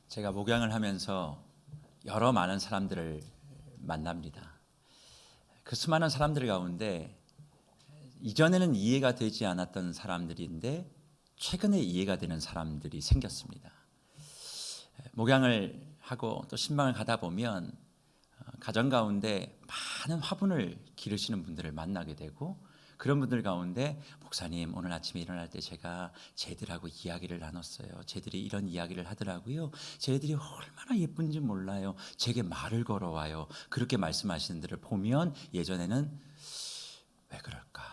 제가 목양을 하면서 여러 많은 사람들을 만납니다. 그 수많은 사람들 가운데 이전에는 이해가 되지 않았던 사람들인데 최근에 이해가 되는 사람들이 생겼습니다. 목양을 하고 또 신방을 가다 보면 가정 가운데 많은 화분을 기르시는 분들을 만나게 되고, 그런 분들 가운데 목사님, 오늘 아침에 일어날 때 제가 쟤들하고 이야기를 나눴어요. 쟤들이 이런 이야기를 하더라고요. 쟤들이 얼마나 예쁜지 몰라요. 제게 말을 걸어와요. 그렇게 말씀하시는 분들을 보면 예전에는 왜 그럴까?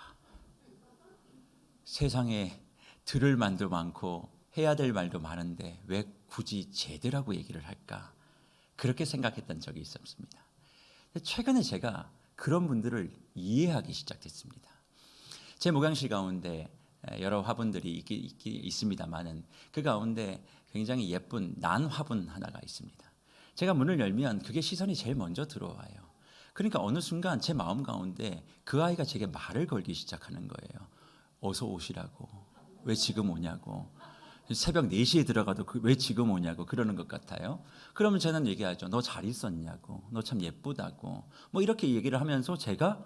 세상에 들을 말도 많고 해야 될 말도 많은데 왜 굳이 쟤들하고 얘기를 할까? 그렇게 생각했던 적이 있었습니다. 최근에 제가 그런 분들을 이해하기 시작했습니다. 제 목양실 가운데 여러 화분들이 있습니다만은 그 가운데 굉장히 예쁜 난 화분 하나가 있습니다. 제가 문을 열면 그게 시선이 제일 먼저 들어와요. 그러니까 어느 순간 제 마음 가운데 그 아이가 제게 말을 걸기 시작하는 거예요. 어서 오시라고. 왜 지금 오냐고. 새벽 4시에 들어가도 왜 지금 오냐고 그러는 것 같아요. 그러면 저는 얘기하죠. 너 잘 있었냐고. 너 참 예쁘다고. 뭐 이렇게 얘기를 하면서 제가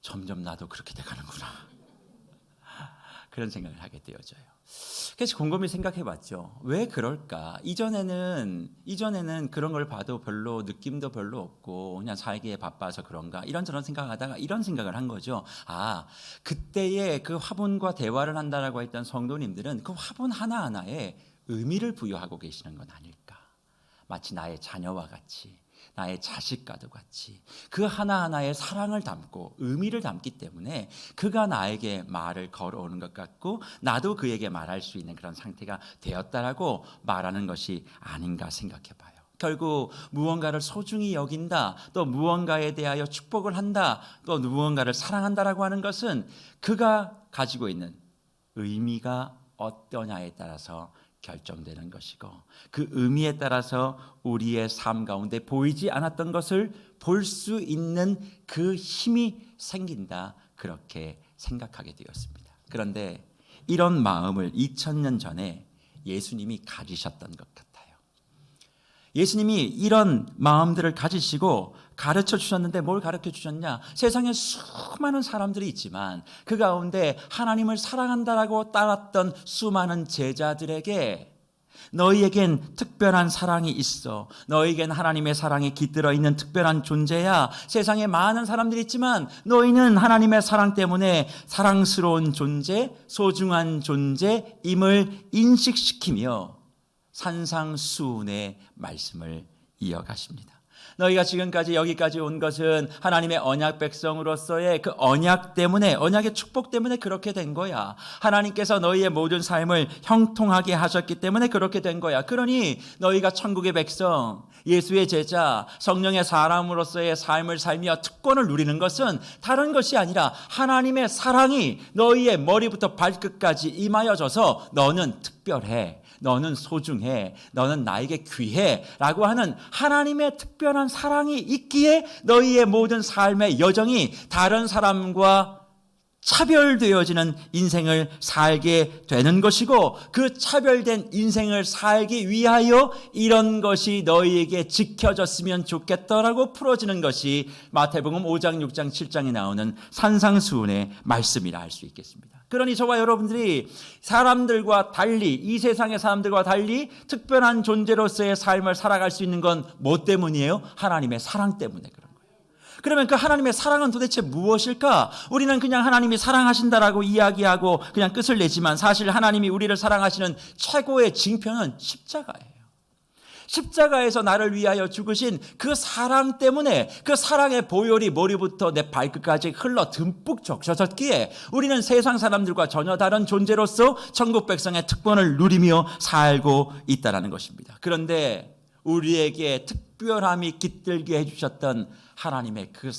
점점 나도 그렇게 돼가는구나. 그런 생각을 하게 되어져요. 그래서 곰곰이 생각해 봤죠. 왜 그럴까? 이전에는 그런 걸 봐도 별로 느낌도 별로 없고 그냥 살기에 바빠서 그런가? 이런저런 생각하다가 이런 생각을 한 거죠. 그때의 그 화분과 대화를 한다라고 했던 성도님들은 그 화분 하나하나에 의미를 부여하고 계시는 건 아닐까? 마치 나의 자녀와 같이, 나의 자식과도 같이 그 하나하나의 사랑을 담고 의미를 담기 때문에 그가 나에게 말을 걸어오는 것 같고 나도 그에게 말할 수 있는 그런 상태가 되었다라고 말하는 것이 아닌가 생각해 봐요. 결국 무언가를 소중히 여긴다, 또 무언가에 대하여 축복을 한다, 또 무언가를 사랑한다라고 하는 것은 그가 가지고 있는 의미가 어떠냐에 따라서 결정되는 것이고, 그 의미에 따라서 우리의 삶 가운데 보이지 않았던 것을 볼 수 있는 그 힘이 생긴다, 그렇게 생각하게 되었습니다. 그런데 이런 마음을 2000년 전에 예수님이 가지셨던 것 같아요. 예수님이 이런 마음들을 가지시고 가르쳐 주셨는데 뭘 가르쳐 주셨냐? 세상에 수많은 사람들이 있지만 그 가운데 하나님을 사랑한다라고 따랐던 수많은 제자들에게 너희에겐 특별한 사랑이 있어. 너희에겐 하나님의 사랑이 깃들어 있는 특별한 존재야. 세상에 많은 사람들이 있지만 너희는 하나님의 사랑 때문에 사랑스러운 존재, 소중한 존재임을 인식시키며 산상수훈의 말씀을 이어가십니다. 너희가 지금까지 여기까지 온 것은 하나님의 언약 백성으로서의 그 언약 때문에, 언약의 축복 때문에 그렇게 된 거야. 하나님께서 너희의 모든 삶을 형통하게 하셨기 때문에 그렇게 된 거야. 그러니 너희가 천국의 백성, 예수의 제자, 성령의 사람으로서의 삶을 살며 특권을 누리는 것은 다른 것이 아니라 하나님의 사랑이 너희의 머리부터 발끝까지 임하여져서 너는 특별해, 너는 소중해, 너는 나에게 귀해 라고 하는 하나님의 특별한 사랑이 있기에 너희의 모든 삶의 여정이 다른 사람과 차별되어지는 인생을 살게 되는 것이고, 그 차별된 인생을 살기 위하여 이런 것이 너희에게 지켜졌으면 좋겠다라고 풀어지는 것이 마태복음 5장, 6장, 7장에 나오는 산상수훈의 말씀이라 할 수 있겠습니다. 그러니 저와 여러분들이 사람들과 달리, 이 세상의 사람들과 달리 특별한 존재로서의 삶을 살아갈 수 있는 건 뭐 때문이에요? 하나님의 사랑 때문에 그런 거예요. 그러면 그 하나님의 사랑은 도대체 무엇일까? 우리는 그냥 하나님이 사랑하신다라고 이야기하고 그냥 끝을 내지만 사실 하나님이 우리를 사랑하시는 최고의 징표는 십자가예요. 십자가에서 나를 위하여 죽으신 그 사랑 때문에, 그 사랑의 보혈이 머리부터 내 발끝까지 흘러 듬뿍 적셔졌기에 우리는 세상 사람들과 전혀 다른 존재로서 천국 백성의 특권을 누리며 살고 있다는 것입니다. 그런데 우리에게 특별함이 깃들게 해주셨던 하나님의 그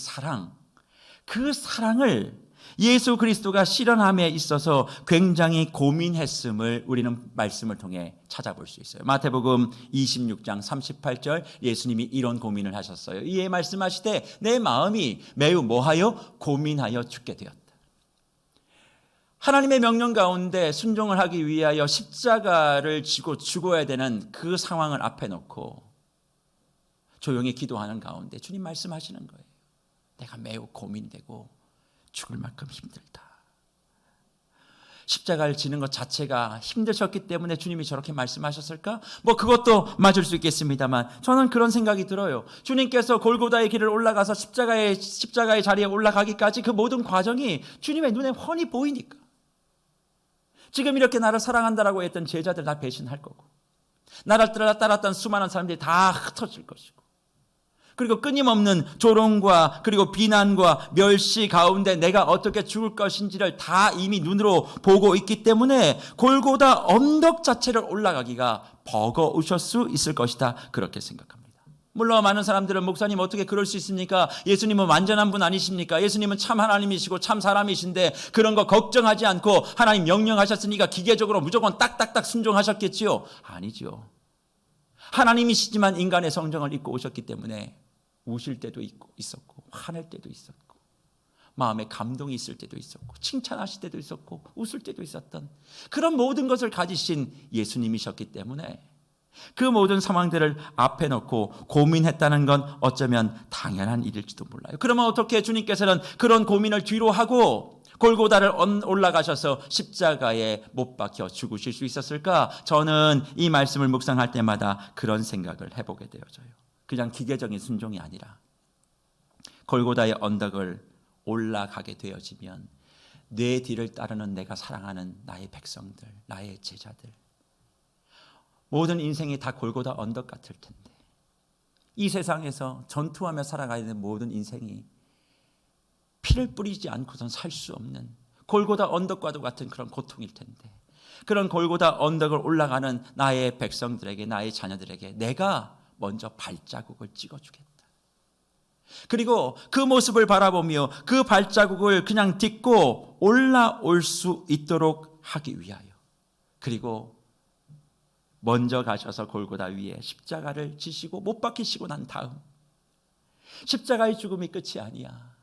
사랑을 예수 그리스도가 실현함에 있어서 굉장히 고민했음을 우리는 말씀을 통해 찾아볼 수 있어요. 마태복음 26장 38절 예수님이 이런 고민을 하셨어요. 이에 말씀하시되 내 마음이 매우 뭐하여 고민하여 죽게 되었다. 하나님의 명령 가운데 순종을 하기 위하여 십자가를 지고 죽어야 되는 그 상황을 앞에 놓고 조용히 기도하는 가운데 주님 말씀하시는 거예요. 내가 매우 고민되고 죽을 만큼 힘들다. 십자가를 지는 것 자체가 힘드셨기 때문에 주님이 저렇게 말씀하셨을까? 그것도 맞을 수 있겠습니다만 저는 그런 생각이 들어요. 주님께서 골고다의 길을 올라가서 십자가의 자리에 올라가기까지 그 모든 과정이 주님의 눈에 훤히 보이니까. 지금 이렇게 나를 사랑한다라고 했던 제자들 다 배신할 거고, 나를 따랐던 수많은 사람들이 다 흩어질 것이고, 그리고 끊임없는 조롱과 그리고 비난과 멸시 가운데 내가 어떻게 죽을 것인지를 다 이미 눈으로 보고 있기 때문에 골고다 언덕 자체를 올라가기가 버거우실 수 있을 것이다, 그렇게 생각합니다. 물론 많은 사람들은 목사님 어떻게 그럴 수 있습니까? 예수님은 완전한 분 아니십니까? 예수님은 참 하나님이시고 참 사람이신데 그런 거 걱정하지 않고 하나님 명령하셨으니까 기계적으로 무조건 딱딱딱 순종하셨겠지요? 아니죠. 하나님이시지만 인간의 성정을 입고 오셨기 때문에 우실 때도 있었고, 화낼 때도 있었고, 마음에 감동이 있을 때도 있었고, 칭찬하실 때도 있었고, 웃을 때도 있었던 그런 모든 것을 가지신 예수님이셨기 때문에 그 모든 상황들을 앞에 놓고 고민했다는 건 어쩌면 당연한 일일지도 몰라요. 그러면 어떻게 주님께서는 그런 고민을 뒤로 하고 골고다를 올라가셔서 십자가에 못 박혀 죽으실 수 있었을까? 저는 이 말씀을 묵상할 때마다 그런 생각을 해보게 되어져요. 그냥 기계적인 순종이 아니라 골고다의 언덕을 올라가게 되어지면 내 뒤를 따르는 내가 사랑하는 나의 백성들, 나의 제자들, 모든 인생이 다 골고다 언덕 같을 텐데, 이 세상에서 전투하며 살아가야 되는 모든 인생이 피를 뿌리지 않고선 살 수 없는 골고다 언덕과도 같은 그런 고통일 텐데, 그런 골고다 언덕을 올라가는 나의 백성들에게, 나의 자녀들에게 내가 먼저 발자국을 찍어주겠다. 그리고 그 모습을 바라보며 그 발자국을 그냥 딛고 올라올 수 있도록 하기 위하여, 그리고 먼저 가셔서 골고다 위에 십자가를 지시고 못 박히시고 난 다음, 십자가의 죽음이 끝이 아니야.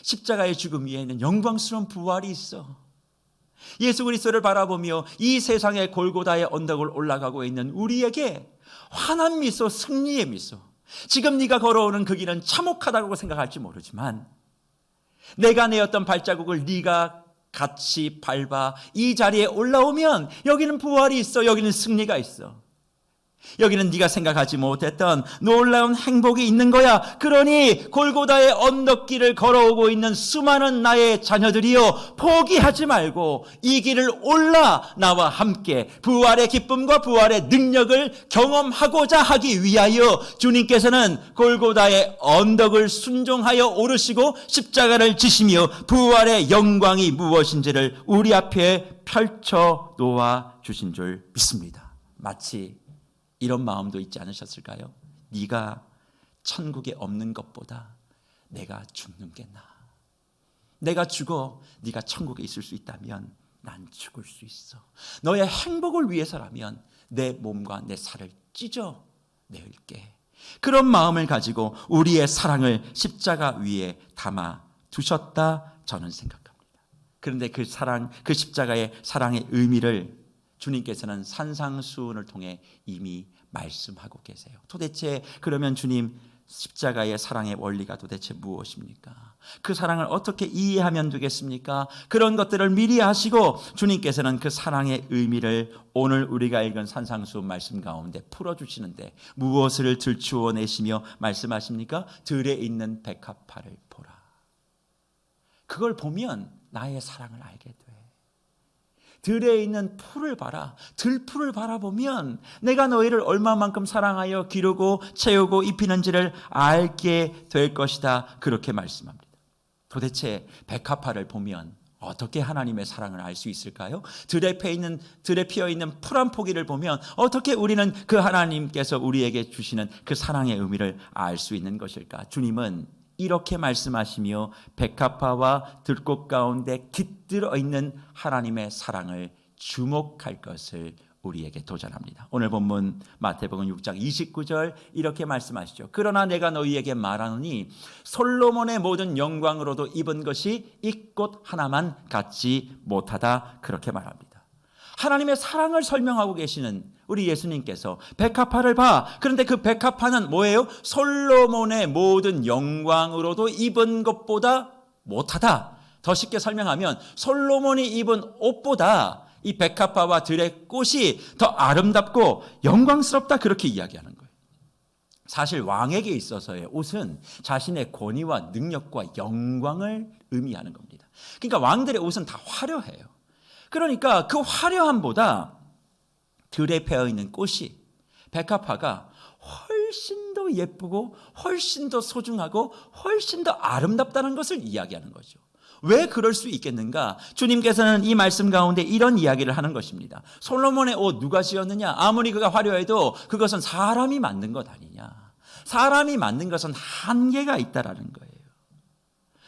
십자가의 죽음 위에는 영광스러운 부활이 있어. 예수 그리스도를 바라보며 이 세상의 골고다의 언덕을 올라가고 있는 우리에게 환한 미소, 승리의 미소. 지금 네가 걸어오는 그 길은 참혹하다고 생각할지 모르지만 내가 내었던 발자국을 네가 같이 밟아 이 자리에 올라오면 여기는 부활이 있어, 여기는 승리가 있어, 여기는 네가 생각하지 못했던 놀라운 행복이 있는 거야. 그러니 골고다의 언덕길을 걸어오고 있는 수많은 나의 자녀들이여, 포기하지 말고 이 길을 올라 나와 함께 부활의 기쁨과 부활의 능력을 경험하고자 하기 위하여 주님께서는 골고다의 언덕을 순종하여 오르시고 십자가를 지시며 부활의 영광이 무엇인지를 우리 앞에 펼쳐 놓아 주신 줄 믿습니다. 마치 이런 마음도 있지 않으셨을까요? 네가 천국에 없는 것보다 내가 죽는 게 나아. 내가 죽어 네가 천국에 있을 수 있다면 난 죽을 수 있어. 너의 행복을 위해서라면 내 몸과 내 살을 찢어낼게. 그런 마음을 가지고 우리의 사랑을 십자가 위에 담아 두셨다, 저는 생각합니다. 그런데 그 사랑, 그 십자가의 사랑의 의미를 주님께서는 산상수훈을 통해 이미 말씀하고 계세요. 도대체 그러면 주님, 십자가의 사랑의 원리가 도대체 무엇입니까? 그 사랑을 어떻게 이해하면 되겠습니까? 그런 것들을 미리 하시고 주님께서는 그 사랑의 의미를 오늘 우리가 읽은 산상수훈 말씀 가운데 풀어주시는데 무엇을 들추어 내시며 말씀하십니까? 들에 있는 백합화를 보라. 그걸 보면 나의 사랑을 알게 돼. 들에 있는 풀을 봐라. 들풀을 바라보면 내가 너희를 얼마만큼 사랑하여 기르고 채우고 입히는지를 알게 될 것이다, 그렇게 말씀합니다. 도대체 백합화를 보면 어떻게 하나님의 사랑을 알 수 있을까요? 들에 피어 있는 풀 한 포기를 보면 어떻게 우리는 그 하나님께서 우리에게 주시는 그 사랑의 의미를 알 수 있는 것일까? 주님은 이렇게 말씀하시며 백합화와 들꽃 가운데 깃들어 있는 하나님의 사랑을 주목할 것을 우리에게 도전합니다. 오늘 본문 마태복음 6장 29절 이렇게 말씀하시죠. 그러나 내가 너희에게 말하노니 솔로몬의 모든 영광으로도 입은 것이 이 꽃 하나만 갖지 못하다, 그렇게 말합니다. 하나님의 사랑을 설명하고 계시는 우리 예수님께서 백합화를 봐. 그런데 그 백합화는 뭐예요? 솔로몬의 모든 영광으로도 입은 것보다 못하다. 더 쉽게 설명하면 솔로몬이 입은 옷보다 이 백합화와 들의 꽃이 더 아름답고 영광스럽다, 그렇게 이야기하는 거예요. 사실 왕에게 있어서의 옷은 자신의 권위와 능력과 영광을 의미하는 겁니다. 그러니까 왕들의 옷은 다 화려해요. 그러니까 그 화려함보다 들에 펴있는 꽃이, 백합화가 훨씬 더 예쁘고 훨씬 더 소중하고 훨씬 더 아름답다는 것을 이야기하는 거죠. 왜 그럴 수 있겠는가? 주님께서는 이 말씀 가운데 이런 이야기를 하는 것입니다. 솔로몬의 옷 누가 지었느냐? 아무리 그가 화려해도 그것은 사람이 만든 것 아니냐. 사람이 만든 것은 한계가 있다라는 거예요.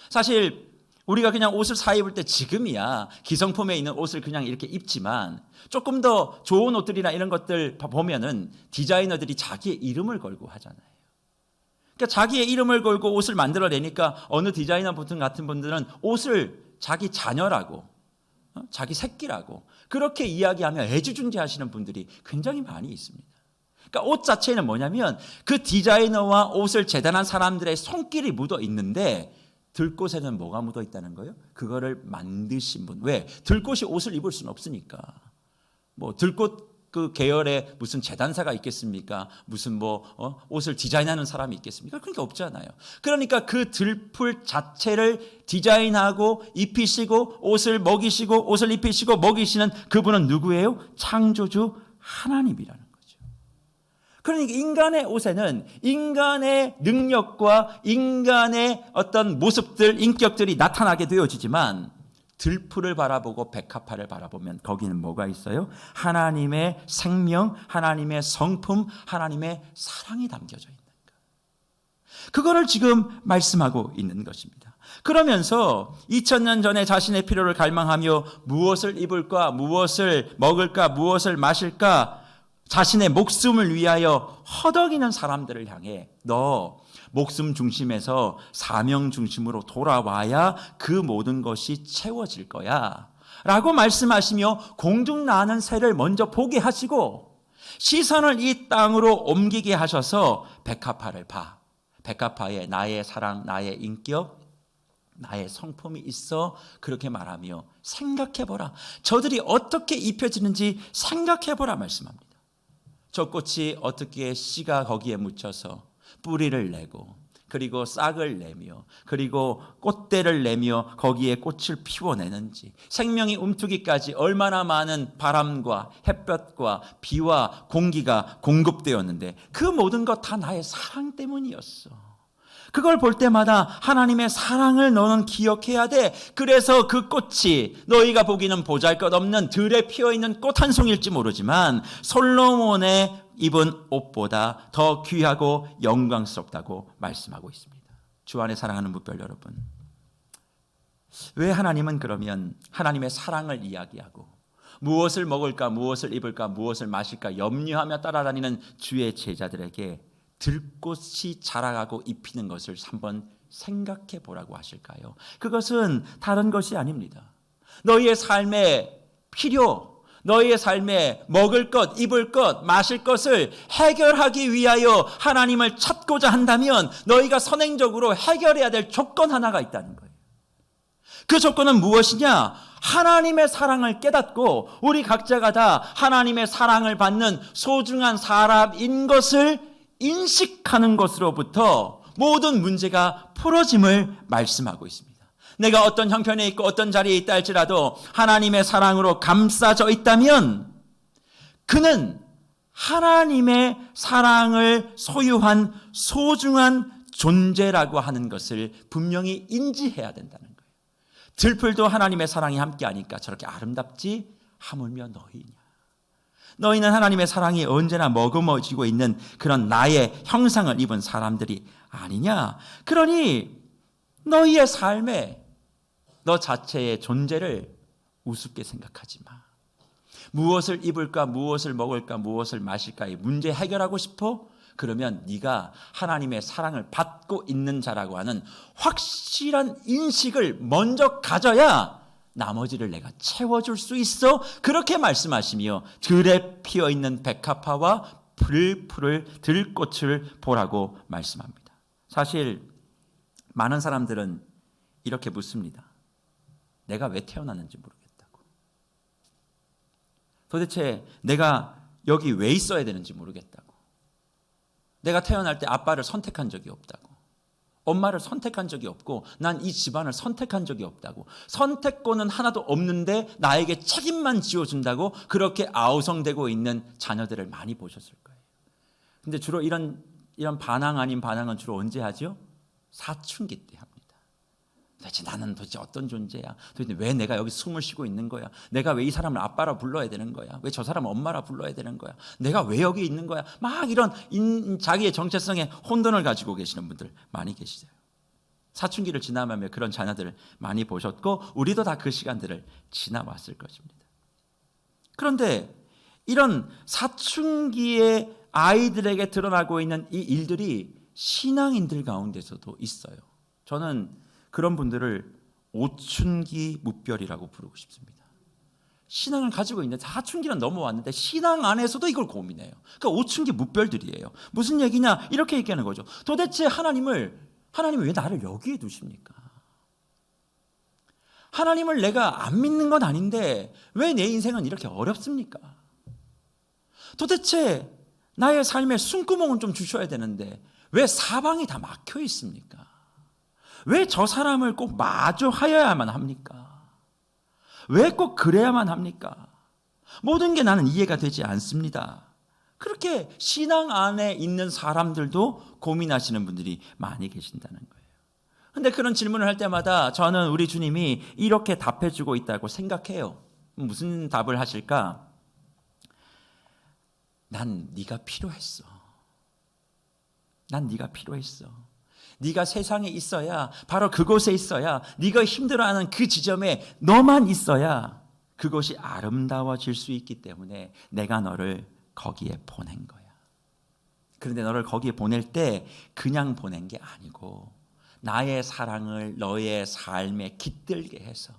사실 우리가 그냥 옷을 사 입을 때 지금이야 기성품에 있는 옷을 그냥 이렇게 입지만 조금 더 좋은 옷들이나 이런 것들 보면은 디자이너들이 자기의 이름을 걸고 하잖아요. 그러니까 자기의 이름을 걸고 옷을 만들어내니까 어느 디자이너 같은 분들은 옷을 자기 자녀라고, 자기 새끼라고 그렇게 이야기하며 애지중지하시는 분들이 굉장히 많이 있습니다. 그러니까 옷 자체는 뭐냐면 그 디자이너와 옷을 재단한 사람들의 손길이 묻어 있는데 들꽃에는 뭐가 묻어 있다는 거예요? 그거를 만드신 분. 왜? 들꽃이 옷을 입을 수는 없으니까. 뭐 들꽃 그 계열에 무슨 재단사가 있겠습니까? 무슨 옷을 디자인하는 사람이 있겠습니까? 그러니까 없잖아요. 그러니까 그 들풀 자체를 디자인하고 입히시고 옷을 먹이시고 옷을 입히시고 먹이시는 그분은 누구예요? 창조주 하나님이라는 거죠. 그러니까 인간의 옷에는 인간의 능력과 인간의 어떤 모습들, 인격들이 나타나게 되어지지만 들풀을 바라보고 백합화를 바라보면 거기는 뭐가 있어요? 하나님의 생명, 하나님의 성품, 하나님의 사랑이 담겨져 있는 것. 그거를 지금 말씀하고 있는 것입니다. 그러면서 2000년 전에 자신의 필요를 갈망하며 무엇을 입을까, 무엇을 먹을까, 무엇을 마실까, 자신의 목숨을 위하여 허덕이는 사람들을 향해 너 목숨 중심에서 사명 중심으로 돌아와야 그 모든 것이 채워질 거야 라고 말씀하시며 공중 나는 새를 먼저 보게 하시고 시선을 이 땅으로 옮기게 하셔서 백합화를 봐. 백합화에 나의 사랑, 나의 인격, 나의 성품이 있어. 그렇게 말하며 생각해보라. 저들이 어떻게 입혀지는지 생각해보라 말씀합니다. 저 꽃이 어떻게 씨가 거기에 묻혀서 뿌리를 내고 그리고 싹을 내며 그리고 꽃대를 내며 거기에 꽃을 피워내는지, 생명이 움트기까지 얼마나 많은 바람과 햇볕과 비와 공기가 공급되었는데 그 모든 것 다 나의 사랑 때문이었어. 그걸 볼 때마다 하나님의 사랑을 너는 기억해야 돼. 그래서 그 꽃이 너희가 보기는 보잘것없는 들에 피어있는 꽃 한 송일지 모르지만 솔로몬의 입은 옷보다 더 귀하고 영광스럽다고 말씀하고 있습니다. 주 안에 사랑하는 무별 여러분, 왜 하나님은 그러면 하나님의 사랑을 이야기하고 무엇을 먹을까, 무엇을 입을까, 무엇을 마실까 염려하며 따라다니는 주의 제자들에게 들꽃이 자라가고 입히는 것을 한번 생각해 보라고 하실까요? 그것은 다른 것이 아닙니다. 너희의 삶의 필요, 너희의 삶에 먹을 것, 입을 것, 마실 것을 해결하기 위하여 하나님을 찾고자 한다면 너희가 선행적으로 해결해야 될 조건 하나가 있다는 거예요. 그 조건은 무엇이냐? 하나님의 사랑을 깨닫고 우리 각자가 다 하나님의 사랑을 받는 소중한 사람인 것을 인식하는 것으로부터 모든 문제가 풀어짐을 말씀하고 있습니다. 내가 어떤 형편에 있고 어떤 자리에 있다 할지라도 하나님의 사랑으로 감싸져 있다면 그는 하나님의 사랑을 소유한 소중한 존재라고 하는 것을 분명히 인지해야 된다는 거예요. 들풀도 하나님의 사랑이 함께하니까 저렇게 아름답지, 하물며 너희냐. 너희는 하나님의 사랑이 언제나 머금어지고 있는 그런 나의 형상을 입은 사람들이 아니냐. 그러니 너희의 삶에 너 자체의 존재를 우습게 생각하지 마. 무엇을 입을까, 무엇을 먹을까, 무엇을 마실까의 문제 해결하고 싶어? 그러면 네가 하나님의 사랑을 받고 있는 자라고 하는 확실한 인식을 먼저 가져야 나머지를 내가 채워줄 수 있어. 그렇게 말씀하시며 들에 피어있는 백합화와 불풀을 들꽃을 보라고 말씀합니다. 사실 많은 사람들은 이렇게 묻습니다. 내가 왜 태어났는지 모르겠다고. 도대체 내가 여기 왜 있어야 되는지 모르겠다고. 내가 태어날 때 아빠를 선택한 적이 없다고. 엄마를 선택한 적이 없고 난 이 집안을 선택한 적이 없다고. 선택권은 하나도 없는데 나에게 책임만 지어준다고 그렇게 아우성되고 있는 자녀들을 많이 보셨을 거예요. 근데 주로 이런 반항 아닌 반항은 주로 언제 하죠? 사춘기 때 합니다. 도대체 나는 도대체 어떤 존재야? 도대체 왜 내가 여기 숨을 쉬고 있는 거야? 내가 왜 이 사람을 아빠라 불러야 되는 거야? 왜 저 사람을 엄마라 불러야 되는 거야? 내가 왜 여기 있는 거야? 막 이런 자기의 정체성에 혼돈을 가지고 계시는 분들 많이 계시죠. 사춘기를 지나면 그런 자녀들을 많이 보셨고 우리도 다 그 시간들을 지나왔을 것입니다. 그런데 이런 사춘기의 아이들에게 드러나고 있는 이 일들이 신앙인들 가운데서도 있어요. 저는 그런 분들을 오춘기 무별이라고 부르고 싶습니다. 신앙을 가지고 있는데 사춘기는 넘어왔는데 신앙 안에서도 이걸 고민해요. 그러니까 오춘기 무별들이에요. 무슨 얘기냐? 이렇게 얘기하는 거죠. 도대체 하나님이 왜 나를 여기에 두십니까? 하나님을 내가 안 믿는 건 아닌데 왜 내 인생은 이렇게 어렵습니까? 도대체 나의 삶에 숨구멍은 좀 주셔야 되는데 왜 사방이 다 막혀 있습니까? 왜 저 사람을 꼭 마주하여야만 합니까? 왜 꼭 그래야만 합니까? 모든 게 나는 이해가 되지 않습니다. 그렇게 신앙 안에 있는 사람들도 고민하시는 분들이 많이 계신다는 거예요. 그런데 그런 질문을 할 때마다 저는 우리 주님이 이렇게 답해주고 있다고 생각해요. 무슨 답을 하실까? 난 네가 필요했어. 난 네가 필요했어. 네가 세상에 있어야, 바로 그곳에 있어야, 네가 힘들어하는 그 지점에 너만 있어야 그곳이 아름다워질 수 있기 때문에 내가 너를 거기에 보낸 거야. 그런데 너를 거기에 보낼 때 그냥 보낸 게 아니고 나의 사랑을 너의 삶에 깃들게 해서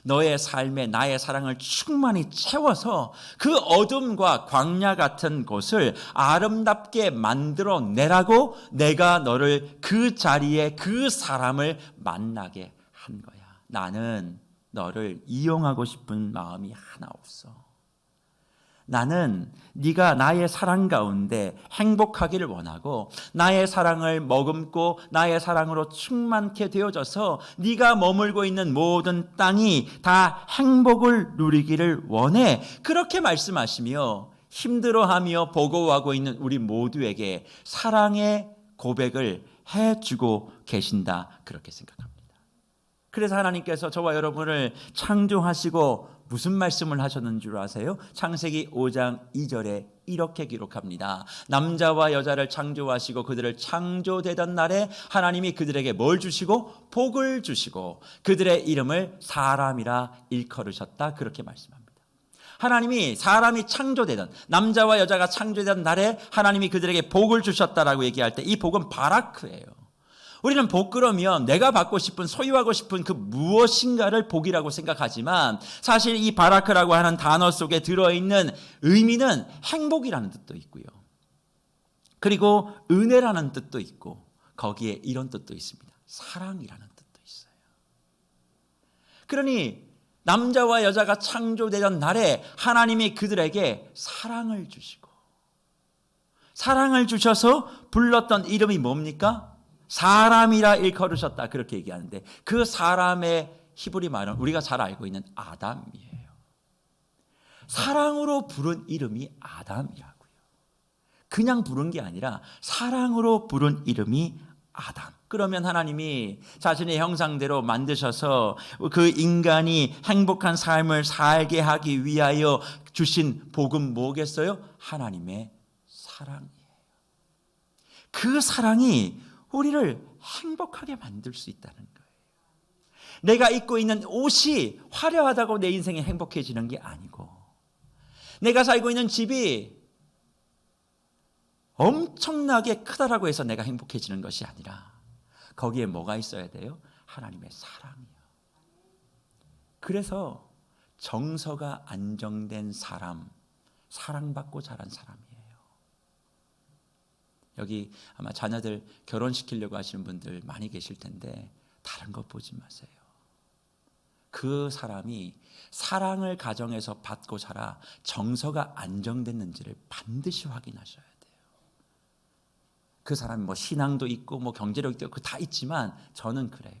너의 삶에 나의 사랑을 충만히 채워서 그 어둠과 광야 같은 곳을 아름답게 만들어내라고 내가 너를 그 자리에 그 사람을 만나게 한 거야. 나는 너를 이용하고 싶은 마음이 하나 없어. 나는 네가 나의 사랑 가운데 행복하기를 원하고 나의 사랑을 머금고 나의 사랑으로 충만케 되어져서 네가 머물고 있는 모든 땅이 다 행복을 누리기를 원해. 그렇게 말씀하시며 힘들어하며 버거워하고 있는 우리 모두에게 사랑의 고백을 해주고 계신다. 그렇게 생각합니다. 그래서 하나님께서 저와 여러분을 창조하시고 무슨 말씀을 하셨는 줄 아세요? 창세기 5장 2절에 이렇게 기록합니다. 남자와 여자를 창조하시고 그들을 창조되던 날에 하나님이 그들에게 뭘 주시고? 복을 주시고 그들의 이름을 사람이라 일컬으셨다. 그렇게 말씀합니다. 하나님이 사람이 창조되던 남자와 여자가 창조되던 날에 하나님이 그들에게 복을 주셨다라고 얘기할 때 이 복은 바라크예요. 우리는 복 그러면 내가 받고 싶은 소유하고 싶은 그 무엇인가를 복이라고 생각하지만 사실 이 바라크라고 하는 단어 속에 들어있는 의미는 행복이라는 뜻도 있고요. 그리고 은혜라는 뜻도 있고 거기에 이런 뜻도 있습니다. 사랑이라는 뜻도 있어요. 그러니 남자와 여자가 창조되던 날에 하나님이 그들에게 사랑을 주시고 사랑을 주셔서 불렀던 이름이 뭡니까? 사람이라 일컬으셨다. 그렇게 얘기하는데 그 사람의 히브리 말은 우리가 잘 알고 있는 아담이에요. 사랑으로 부른 이름이 아담이라고요. 그냥 부른 게 아니라 사랑으로 부른 이름이 아담. 그러면 하나님이 자신의 형상대로 만드셔서 그 인간이 행복한 삶을 살게 하기 위하여 주신 복은 뭐겠어요? 하나님의 사랑이에요. 그 사랑이 우리를 행복하게 만들 수 있다는 거예요. 내가 입고 있는 옷이 화려하다고 내 인생이 행복해지는 게 아니고 내가 살고 있는 집이 엄청나게 크다라고 해서 내가 행복해지는 것이 아니라 거기에 뭐가 있어야 돼요? 하나님의 사랑이요. 그래서 정서가 안정된 사람, 사랑받고 자란 사람이에요. 여기 아마 자녀들 결혼시키려고 하시는 분들 많이 계실 텐데 다른 것 보지 마세요. 그 사람이 사랑을 가정에서 받고 자라 정서가 안정됐는지를 반드시 확인하셔야 돼요. 그 사람이 뭐 신앙도 있고 뭐 경제력도 있고 다 있지만 저는 그래요.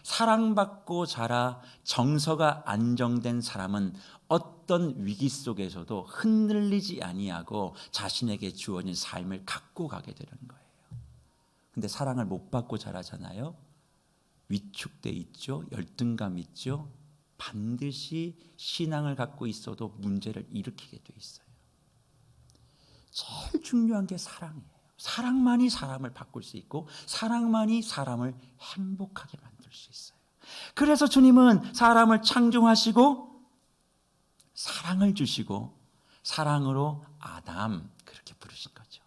사랑받고 자라 정서가 안정된 사람은 어떤 위기 속에서도 흔들리지 아니하고 자신에게 주어진 삶을 갖고 가게 되는 거예요. 근데 사랑을 못 받고 자라잖아요. 위축돼 있죠. 열등감 있죠. 반드시 신앙을 갖고 있어도 문제를 일으키게 돼 있어요. 제일 중요한 게 사랑이에요. 사랑만이 사람을 바꿀 수 있고 사랑만이 사람을 행복하게 만들 수 있어요. 그래서 주님은 사람을 창조하시고 사랑을 주시고 사랑으로 아담 그렇게 부르신 거죠.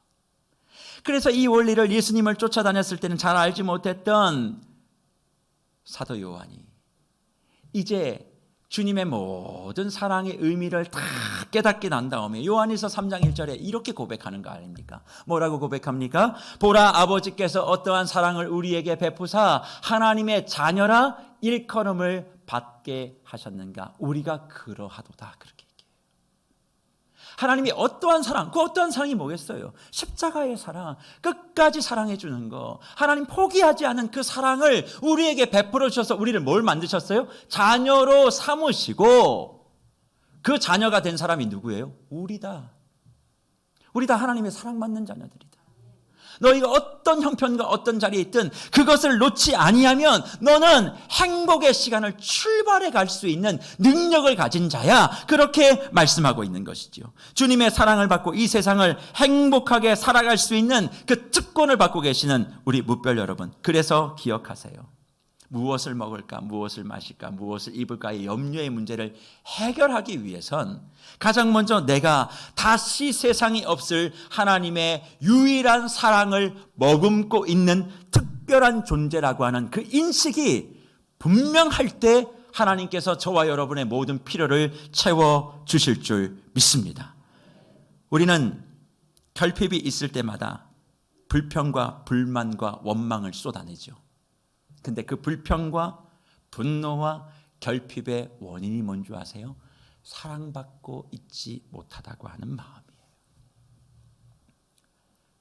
그래서 이 원리를 예수님을 쫓아다녔을 때는 잘 알지 못했던 사도 요한이 이제 주님의 모든 사랑의 의미를 다 깨닫게 난 다음에 요한일서 3장 1절에 이렇게 고백하는 거 아닙니까? 뭐라고 고백합니까? 보라, 아버지께서 어떠한 사랑을 우리에게 베푸사 하나님의 자녀라 일컬음을 받게 하셨는가? 우리가 그러하도다. 그렇게 얘기해요. 하나님이 어떠한 사랑, 그 어떠한 사랑이 뭐겠어요? 십자가의 사랑, 끝까지 사랑해 주는 거. 하나님 포기하지 않은 그 사랑을 우리에게 베풀어 주셔서 우리를 뭘 만드셨어요? 자녀로 삼으시고 그 자녀가 된 사람이 누구예요? 우리다. 우리 다 하나님의 사랑받는 자녀들이다. 너희가 어떤 형편과 어떤 자리에 있든 그것을 놓지 아니하면 너는 행복의 시간을 출발해 갈 수 있는 능력을 가진 자야. 그렇게 말씀하고 있는 것이죠. 주님의 사랑을 받고 이 세상을 행복하게 살아갈 수 있는 그 특권을 받고 계시는 우리 무별 여러분, 그래서 기억하세요. 무엇을 먹을까, 무엇을 마실까, 무엇을 입을까의 염려의 문제를 해결하기 위해선 가장 먼저 내가 다시 세상이 없을 하나님의 유일한 사랑을 머금고 있는 특별한 존재라고 하는 그 인식이 분명할 때 하나님께서 저와 여러분의 모든 필요를 채워주실 줄 믿습니다. 우리는 결핍이 있을 때마다 불평과 불만과 원망을 쏟아내죠. 근데 그 불평과 분노와 결핍의 원인이 뭔지 아세요? 사랑받고 있지 못하다고 하는 마음이에요.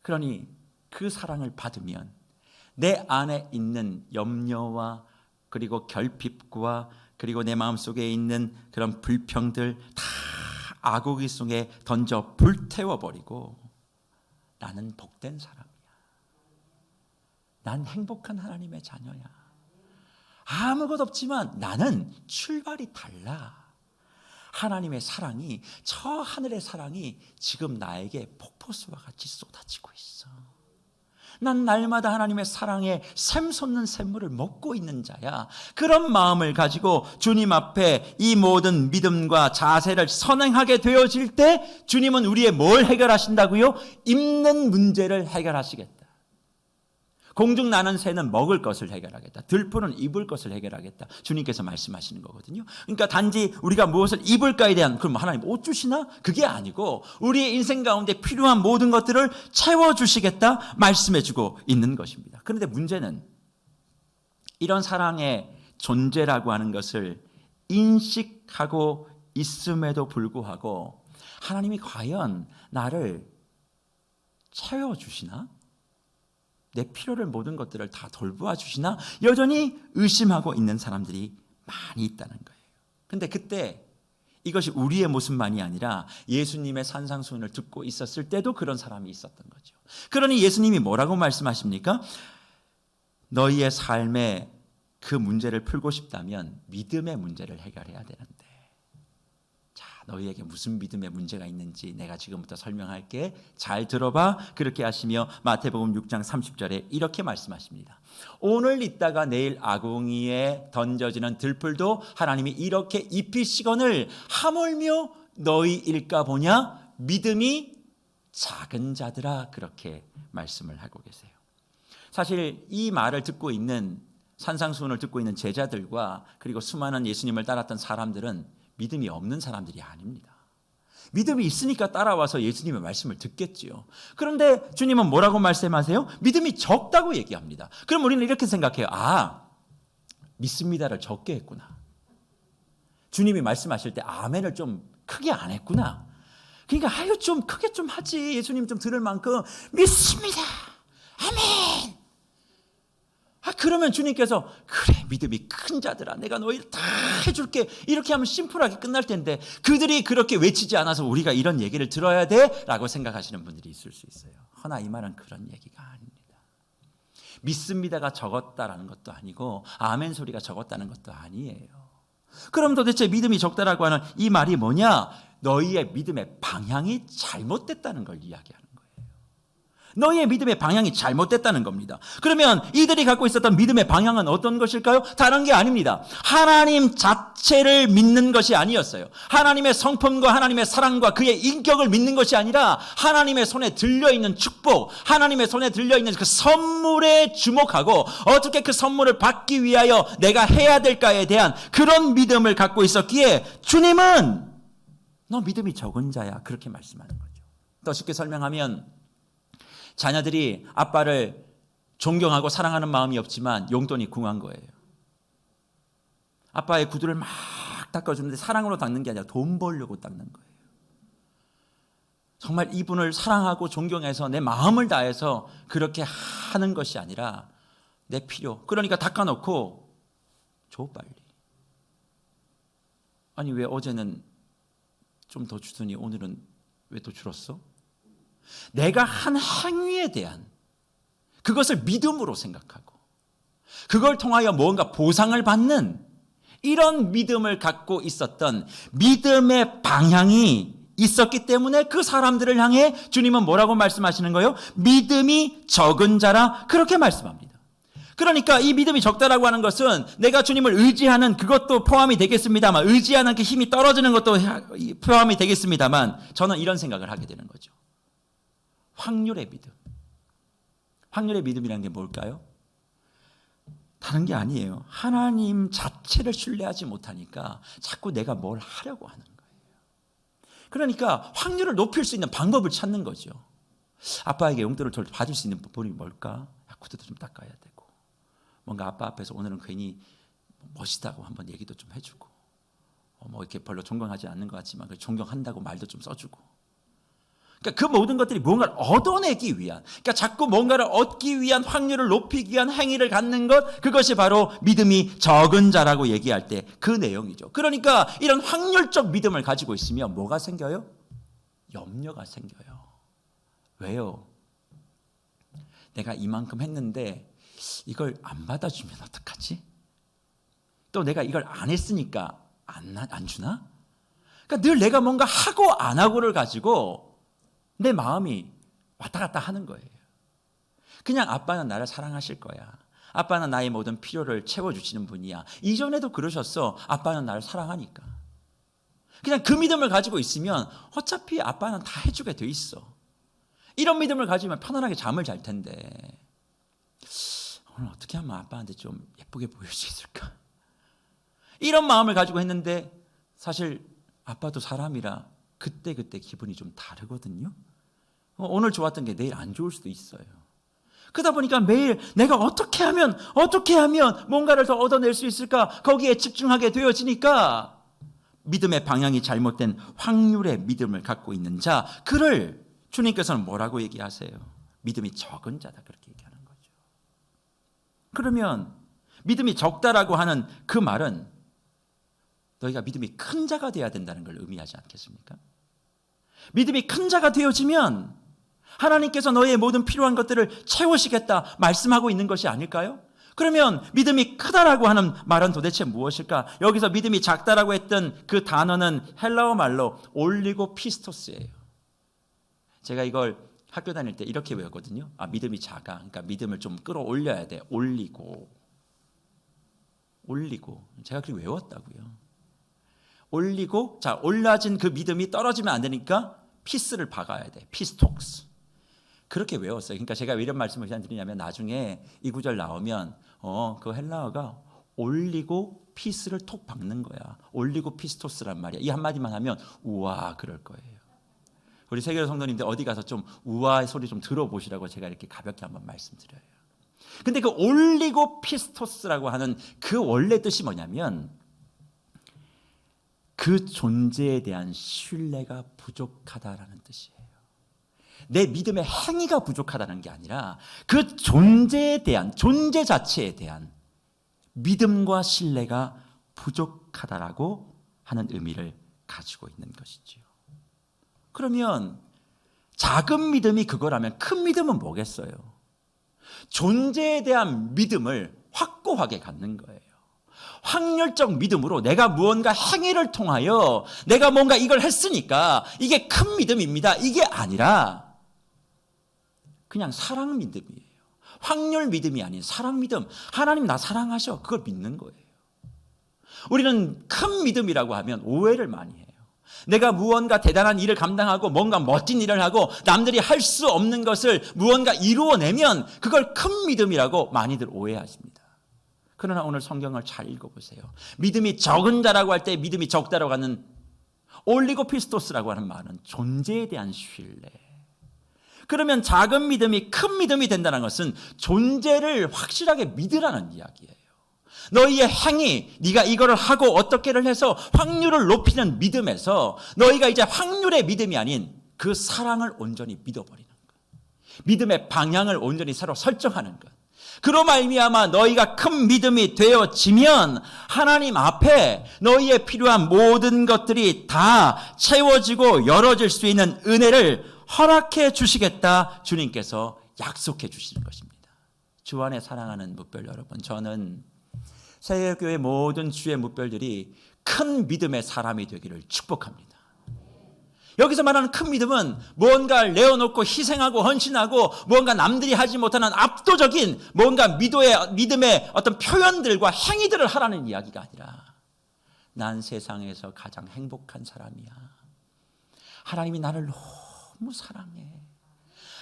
그러니 그 사랑을 받으면 내 안에 있는 염려와 그리고 결핍과 그리고 내 마음속에 있는 그런 불평들 다 아구기 속에 던져 불태워버리고 나는 복된 사람이야. 난 행복한 하나님의 자녀야. 아무것도 없지만 나는 출발이 달라. 하나님의 사랑이, 저 하늘의 사랑이 지금 나에게 폭포수와 같이 쏟아지고 있어. 난 날마다 하나님의 사랑에 샘솟는 샘물을 먹고 있는 자야. 그런 마음을 가지고 주님 앞에 이 모든 믿음과 자세를 선행하게 되어질 때 주님은 우리의 뭘 해결하신다고요? 입는 문제를 해결하시겠다. 공중 나는 새는 먹을 것을 해결하겠다. 들풀은 입을 것을 해결하겠다. 주님께서 말씀하시는 거거든요. 그러니까 단지 우리가 무엇을 입을까에 대한, 그럼 하나님 옷 주시나? 그게 아니고 우리의 인생 가운데 필요한 모든 것들을 채워주시겠다 말씀해주고 있는 것입니다. 그런데 문제는 이런 사랑의 존재라고 하는 것을 인식하고 있음에도 불구하고 하나님이 과연 나를 채워주시나? 내 필요를 모든 것들을 다 돌보아 주시나? 여전히 의심하고 있는 사람들이 많이 있다는 거예요. 근데 그때 이것이 우리의 모습만이 아니라 예수님의 산상수훈을 듣고 있었을 때도 그런 사람이 있었던 거죠. 그러니 예수님이 뭐라고 말씀하십니까? 너희의 삶에 그 문제를 풀고 싶다면 믿음의 문제를 해결해야 되는데, 자, 너희에게 무슨 믿음의 문제가 있는지 내가 지금부터 설명할게. 잘 들어봐. 그렇게 하시며 마태복음 6장 30절에 이렇게 말씀하십니다. 오늘 있다가 내일 아궁이에 던져지는 들풀도 하나님이 이렇게 입히시거늘 하물며 너희일까 보냐? 믿음이 작은 자들아, 그렇게 말씀을 하고 계세요. 사실 이 말을 듣고 있는, 산상수훈을 듣고 있는 제자들과 그리고 수많은 예수님을 따랐던 사람들은 믿음이 없는 사람들이 아닙니다. 믿음이 있으니까 따라와서 예수님의 말씀을 듣겠지요. 그런데 주님은 뭐라고 말씀하세요? 믿음이 적다고 얘기합니다. 그럼 우리는 이렇게 생각해요. 아, 믿습니다를 적게 했구나. 주님이 말씀하실 때 아멘을 좀 크게 안 했구나. 그러니까 아유, 좀 크게 좀 하지. 예수님 좀 들을 만큼 믿습니다. 아멘. 그러면 주님께서 그래, 믿음이 큰 자들아, 내가 너희를 다 해줄게, 이렇게 하면 심플하게 끝날 텐데 그들이 그렇게 외치지 않아서 우리가 이런 얘기를 들어야 돼? 라고 생각하시는 분들이 있을 수 있어요. 허나 이 말은 그런 얘기가 아닙니다. 믿습니다가 적었다라는 것도 아니고 아멘 소리가 적었다는 것도 아니에요. 그럼 도대체 믿음이 적다라고 하는 이 말이 뭐냐? 너희의 믿음의 방향이 잘못됐다는 걸 이야기하는 거예요. 너희의 믿음의 방향이 잘못됐다는 겁니다. 그러면 이들이 갖고 있었던 믿음의 방향은 어떤 것일까요? 다른 게 아닙니다. 하나님 자체를 믿는 것이 아니었어요. 하나님의 성품과 하나님의 사랑과 그의 인격을 믿는 것이 아니라 하나님의 손에 들려있는 축복, 하나님의 손에 들려있는 그 선물에 주목하고 어떻게 그 선물을 받기 위하여 내가 해야 될까에 대한 그런 믿음을 갖고 있었기에 주님은 너 믿음이 적은 자야, 그렇게 말씀하는 거죠. 더 쉽게 설명하면 자녀들이 아빠를 존경하고 사랑하는 마음이 없지만 용돈이 궁한 거예요. 아빠의 구두를 막 닦아주는데 사랑으로 닦는 게 아니라 돈 벌려고 닦는 거예요. 정말 이분을 사랑하고 존경해서 내 마음을 다해서 그렇게 하는 것이 아니라 내 필요, 그러니까 닦아놓고 줘 빨리. 아니 왜 어제는 좀 더 주더니 오늘은 왜 또 줄었어? 내가 한 행위에 대한 그것을 믿음으로 생각하고 그걸 통하여 뭔가 보상을 받는 이런 믿음을 갖고 있었던 믿음의 방향이 있었기 때문에 그 사람들을 향해 주님은 뭐라고 말씀하시는 거예요? 믿음이 적은 자라, 그렇게 말씀합니다. 그러니까 이 믿음이 적다라고 하는 것은 내가 주님을 의지하는 그것도 포함이 되겠습니다만, 의지하는 그 힘이 떨어지는 것도 포함이 되겠습니다만, 저는 이런 생각을 하게 되는 거죠. 확률의 믿음. 확률의 믿음이라는 게 뭘까요? 다른 게 아니에요. 하나님 자체를 신뢰하지 못하니까 자꾸 내가 뭘 하려고 하는 거예요. 그러니까 확률을 높일 수 있는 방법을 찾는 거죠. 아빠에게 용돈을 받을 수 있는 본이 뭘까? 구두도 좀 닦아야 되고, 뭔가 아빠 앞에서 오늘은 괜히 멋있다고 한번 얘기도 좀 해주고, 뭐 이렇게 별로 존경하지 않는 것 같지만 존경한다고 말도 좀 써주고. 그러니까 그 모든 것들이 뭔가를 얻어내기 위한, 그러니까 자꾸 뭔가를 얻기 위한, 확률을 높이기 위한 행위를 갖는 것, 그것이 바로 믿음이 적은 자라고 얘기할 때 그 내용이죠. 그러니까 이런 확률적 믿음을 가지고 있으면 뭐가 생겨요? 염려가 생겨요. 왜요? 내가 이만큼 했는데 이걸 안 받아주면 어떡하지? 또 내가 이걸 안 했으니까 안 주나? 그러니까 늘 내가 뭔가 하고 안 하고를 가지고 내 마음이 왔다 갔다 하는 거예요. 그냥 아빠는 나를 사랑하실 거야. 아빠는 나의 모든 필요를 채워주시는 분이야. 이전에도 그러셨어. 아빠는 나를 사랑하니까. 그냥 그 믿음을 가지고 있으면 어차피 아빠는 다 해주게 돼 있어. 이런 믿음을 가지면 편안하게 잠을 잘 텐데 오늘 어떻게 하면 아빠한테 좀 예쁘게 보일 수 있을까? 이런 마음을 가지고 했는데 사실 아빠도 사람이라 그때 기분이 좀 다르거든요. 오늘 좋았던 게 내일 안 좋을 수도 있어요. 그러다 보니까 매일 내가 어떻게 하면 뭔가를 더 얻어낼 수 있을까? 거기에 집중하게 되어지니까 믿음의 방향이 잘못된 확률의 믿음을 갖고 있는 자, 그를 주님께서는 뭐라고 얘기하세요? 믿음이 적은 자다, 그렇게 얘기하는 거죠. 그러면 믿음이 적다라고 하는 그 말은 너희가 믿음이 큰 자가 되어야 된다는 걸 의미하지 않겠습니까? 믿음이 큰 자가 되어지면 하나님께서 너희의 모든 필요한 것들을 채우시겠다 말씀하고 있는 것이 아닐까요? 그러면 믿음이 크다라고 하는 말은 도대체 무엇일까? 여기서 믿음이 작다라고 했던 그 단어는 헬라어 말로 올리고 피스토스예요. 제가 이걸 학교 다닐 때 이렇게 외웠거든요. 믿음이 작아. 그러니까 믿음을 좀 끌어올려야 돼. 올리고. 제가 그렇게 외웠다고요. 올리고, 자, 올라진 그 믿음이 떨어지면 안 되니까 피스를 박아야 돼. 피스톡스. 그렇게 외웠어요. 그러니까 제가 왜 이런 말씀을 드리냐면 나중에 이 구절 나오면 그 헬라어가 올리고 피스를 톡 박는 거야. 올리고 피스토스란 말이야. 이 한마디만 하면 우와 그럴 거예요. 우리 세계로 성도님들 어디 가서 좀 우와의 소리 좀 들어보시라고 제가 이렇게 가볍게 한번 말씀드려요. 근데 그 올리고 피스토스라고 하는 그 원래 뜻이 뭐냐면 그 존재에 대한 신뢰가 부족하다라는 뜻이에요. 내 믿음의 행위가 부족하다는 게 아니라 그 존재에 대한, 존재 자체에 대한 믿음과 신뢰가 부족하다라고 하는 의미를 가지고 있는 것이지요. 그러면 작은 믿음이 그거라면 큰 믿음은 뭐겠어요? 존재에 대한 믿음을 확고하게 갖는 거예요. 확률적 믿음으로 내가 무언가 행위를 통하여 내가 뭔가 이걸 했으니까 이게 큰 믿음입니다. 이게 아니라 그냥 사랑 믿음이에요. 확률 믿음이 아닌 사랑 믿음. 하나님 나 사랑하셔. 그걸 믿는 거예요. 우리는 큰 믿음이라고 하면 오해를 많이 해요. 내가 무언가 대단한 일을 감당하고 뭔가 멋진 일을 하고 남들이 할 수 없는 것을 무언가 이루어내면 그걸 큰 믿음이라고 많이들 오해하십니다. 그러나 오늘 성경을 잘 읽어보세요. 믿음이 적은 자라고 할 때 믿음이 적다라고 하는 올리고피스토스라고 하는 말은 존재에 대한 신뢰. 그러면 작은 믿음이 큰 믿음이 된다는 것은 존재를 확실하게 믿으라는 이야기예요. 너희의 행위, 네가 이거를 하고 어떻게를 해서 확률을 높이는 믿음에서 너희가 이제 확률의 믿음이 아닌 그 사랑을 온전히 믿어버리는 것. 믿음의 방향을 온전히 새로 설정하는 것. 그로 말미암아 너희가 큰 믿음이 되어지면 하나님 앞에 너희의 필요한 모든 것들이 다 채워지고 열어질 수 있는 은혜를 허락해 주시겠다 주님께서 약속해 주시는 것입니다. 주 안에 사랑하는 뭇별 여러분, 저는 세계교회 모든 주의 뭇별들이 큰 믿음의 사람이 되기를 축복합니다. 여기서 말하는 큰 믿음은 무언가를 내어놓고 희생하고 헌신하고 무언가 남들이 하지 못하는 압도적인 뭔가 믿음의 어떤 표현들과 행위들을 하라는 이야기가 아니라 난 세상에서 가장 행복한 사람이야. 하나님이 나를 너무 사랑해.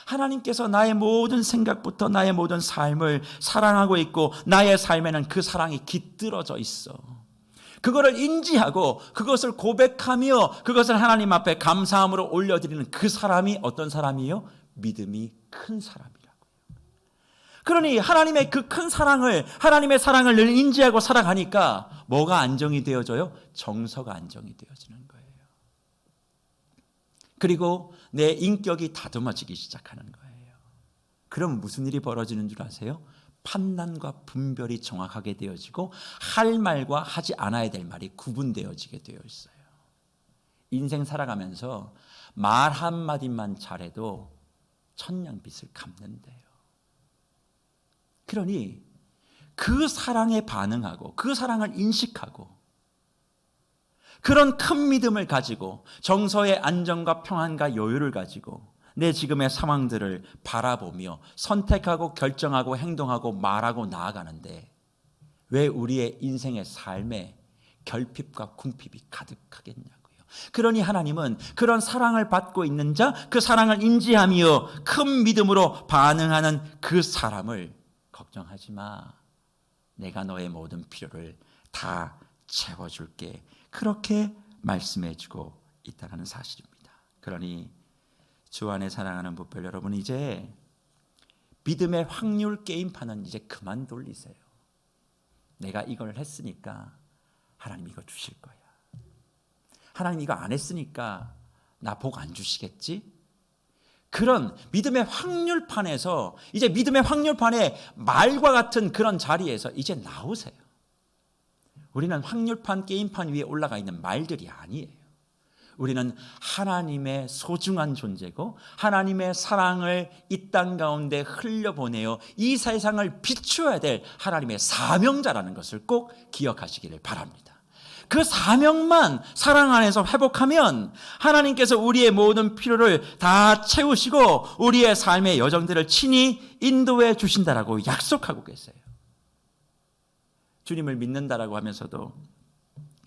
하나님께서 나의 모든 생각부터 나의 모든 삶을 사랑하고 있고 나의 삶에는 그 사랑이 깃들어져 있어. 그거를 인지하고 그것을 고백하며 그것을 하나님 앞에 감사함으로 올려드리는 그 사람이 어떤 사람이요? 믿음이 큰 사람이라고요. 그러니 하나님의 그 큰 사랑을, 하나님의 사랑을 늘 인지하고 살아가니까 뭐가 안정이 되어져요? 정서가 안정이 되어지는 거예요. 그리고 내 인격이 다듬어지기 시작하는 거예요. 그럼 무슨 일이 벌어지는 줄 아세요? 판단과 분별이 정확하게 되어지고 할 말과 하지 않아야 될 말이 구분되어지게 되어 있어요. 인생 살아가면서 말 한마디만 잘해도 천냥빚을 갚는데요. 그러니 그 사랑에 반응하고 그 사랑을 인식하고 그런 큰 믿음을 가지고 정서의 안정과 평안과 여유를 가지고 내 지금의 상황들을 바라보며 선택하고 결정하고 행동하고 말하고 나아가는데 왜 우리의 인생의 삶에 결핍과 궁핍이 가득하겠냐고요. 그러니 하나님은 그런 사랑을 받고 있는 자, 그 사랑을 인지하며 큰 믿음으로 반응하는 그 사람을 걱정하지 마. 내가 너의 모든 필요를 다 채워줄게. 그렇게 말씀해주고 있다는 사실입니다. 그러니 주 안에 사랑하는 뭇별 여러분, 이제 믿음의 확률 게임판은 이제 그만 돌리세요. 내가 이걸 했으니까 하나님 이거 주실 거야. 하나님 이거 안 했으니까 나 복 안 주시겠지? 그런 믿음의 확률판에서, 이제 믿음의 확률판에 말과 같은 그런 자리에서 이제 나오세요. 우리는 확률판, 게임판 위에 올라가 있는 말들이 아니에요. 우리는 하나님의 소중한 존재고 하나님의 사랑을 이 땅 가운데 흘려보내어 이 세상을 비추어야 될 하나님의 사명자라는 것을 꼭 기억하시기를 바랍니다. 그 사명만 사랑 안에서 회복하면 하나님께서 우리의 모든 필요를 다 채우시고 우리의 삶의 여정들을 친히 인도해 주신다라고 약속하고 계세요. 주님을 믿는다라고 하면서도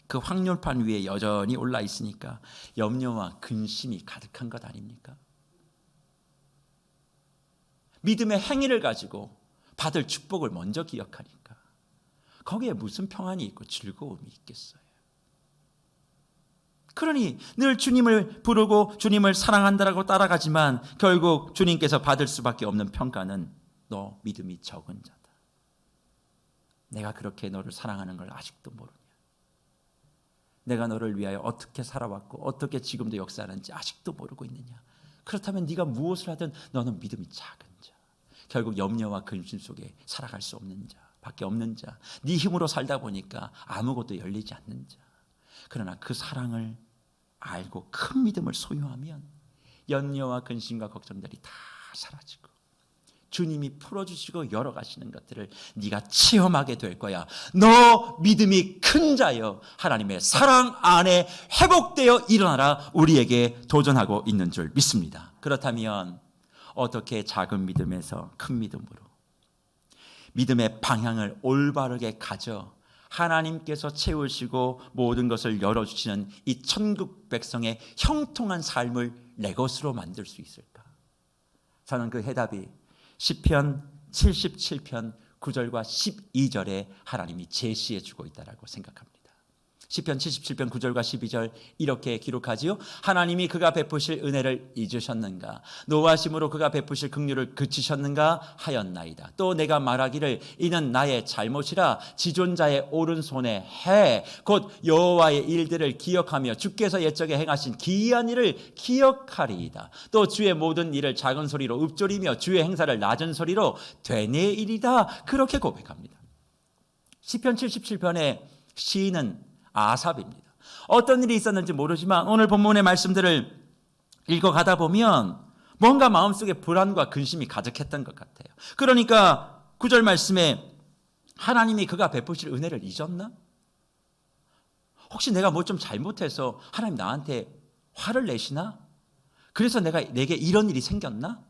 그 확률판 위에 여전히 올라 있으니까 염려와 근심이 가득한 것 아닙니까? 믿음의 행위를 가지고 받을 축복을 먼저 기억하니까 거기에 무슨 평안이 있고 즐거움이 있겠어요? 그러니 늘 주님을 부르고 주님을 사랑한다라고 따라가지만 결국 주님께서 받을 수밖에 없는 평가는 너 믿음이 적은 자다. 내가 그렇게 너를 사랑하는 걸 아직도 모르냐? 내가 너를 위하여 어떻게 살아왔고 어떻게 지금도 역사하는지 아직도 모르고 있느냐? 그렇다면 네가 무엇을 하든 너는 믿음이 작은 자, 결국 염려와 근심 속에 살아갈 수 없는 자 밖에 없는 자, 네 힘으로 살다 보니까 아무것도 열리지 않는 자. 그러나 그 사랑을 알고 큰 믿음을 소유하면 염려와 근심과 걱정들이 다 사라지고 주님이 풀어주시고 열어가시는 것들을 네가 체험하게 될 거야. 너 믿음이 큰 자여 하나님의 사랑 안에 회복되어 일어나라 우리에게 도전하고 있는 줄 믿습니다. 그렇다면 어떻게 작은 믿음에서 큰 믿음으로 믿음의 방향을 올바르게 가져 하나님께서 채우시고 모든 것을 열어주시는 이 천국 백성의 형통한 삶을 내 것으로 만들 수 있을까? 저는 그 해답이 시편 77편 9절과 12절에 하나님이 제시해 주고 있다고 생각합니다. 시편 77편 9절과 12절 이렇게 기록하지요. 하나님이 그가 베푸실 은혜를 잊으셨는가? 노하심으로 그가 베푸실 긍휼을 그치셨는가 하였나이다. 또 내가 말하기를 이는 나의 잘못이라 지존자의 오른손에 해 곧 여호와의 일들을 기억하며 주께서 옛적에 행하신 기이한 일을 기억하리이다. 또 주의 모든 일을 작은 소리로 읊조리며 주의 행사를 낮은 소리로 되뇌이리다. 그렇게 고백합니다. 시편 77편의 시인은 아삽입니다. 어떤 일이 있었는지 모르지만 오늘 본문의 말씀들을 읽어가다 보면 뭔가 마음속에 불안과 근심이 가득했던 것 같아요. 그러니까 9절 말씀에 하나님이 그가 베푸실 은혜를 잊었나? 혹시 내가 뭐 좀 잘못해서 하나님 나한테 화를 내시나? 그래서 내게 이런 일이 생겼나?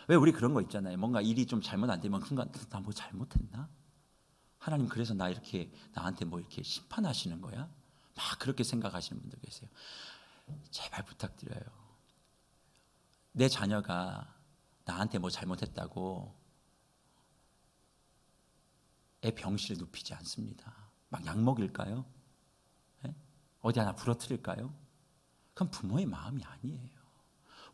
왜 우리 그런 거 있잖아요. 뭔가 일이 좀 잘못 안 되면 순간 나 뭐 잘못했나? 하나님 그래서 나한테 뭐 이렇게 심판하시는 거야? 막 그렇게 생각하시는 분들 계세요. 제발 부탁드려요. 내 자녀가 나한테 뭐 잘못했다고 애 병실에 눕히지 않습니다. 막 약 먹일까요? 네? 어디 하나 부러뜨릴까요? 그건 부모의 마음이 아니에요.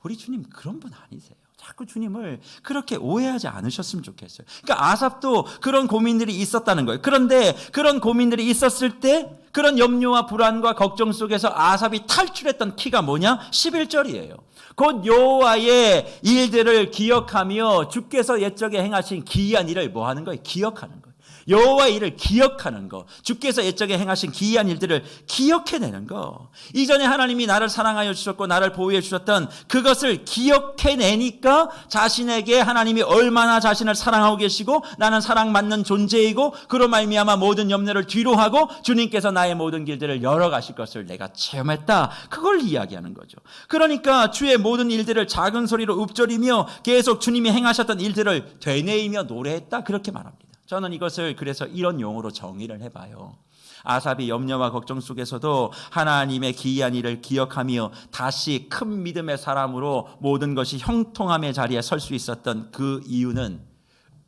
우리 주님 그런 분 아니세요. 자꾸 주님을 그렇게 오해하지 않으셨으면 좋겠어요. 그러니까 아삽도 그런 고민들이 있었다는 거예요. 그런데 그런 고민들이 있었을 때 그런 염려와 불안과 걱정 속에서 아삽이 탈출했던 키가 뭐냐? 11절이에요. 곧 여호와의 일들을 기억하며 주께서 옛적에 행하신 기이한 일을 뭐 하는 거예요? 기억하는 거예요. 여호와의 일을 기억하는 거, 주께서 옛적에 행하신 기이한 일들을 기억해내는 거. 이전에 하나님이 나를 사랑하여 주셨고 나를 보호해 주셨던 그것을 기억해내니까 자신에게 하나님이 얼마나 자신을 사랑하고 계시고 나는 사랑받는 존재이고 그로 말미암아 모든 염려를 뒤로하고 주님께서 나의 모든 길들을 열어가실 것을 내가 체험했다. 그걸 이야기하는 거죠. 그러니까 주의 모든 일들을 작은 소리로 읊조리며 계속 주님이 행하셨던 일들을 되뇌이며 노래했다. 그렇게 말합니다. 저는 이것을 그래서 이런 용어로 정의를 해봐요. 아삽이 염려와 걱정 속에서도 하나님의 기이한 일을 기억하며 다시 큰 믿음의 사람으로 모든 것이 형통함의 자리에 설 수 있었던 그 이유는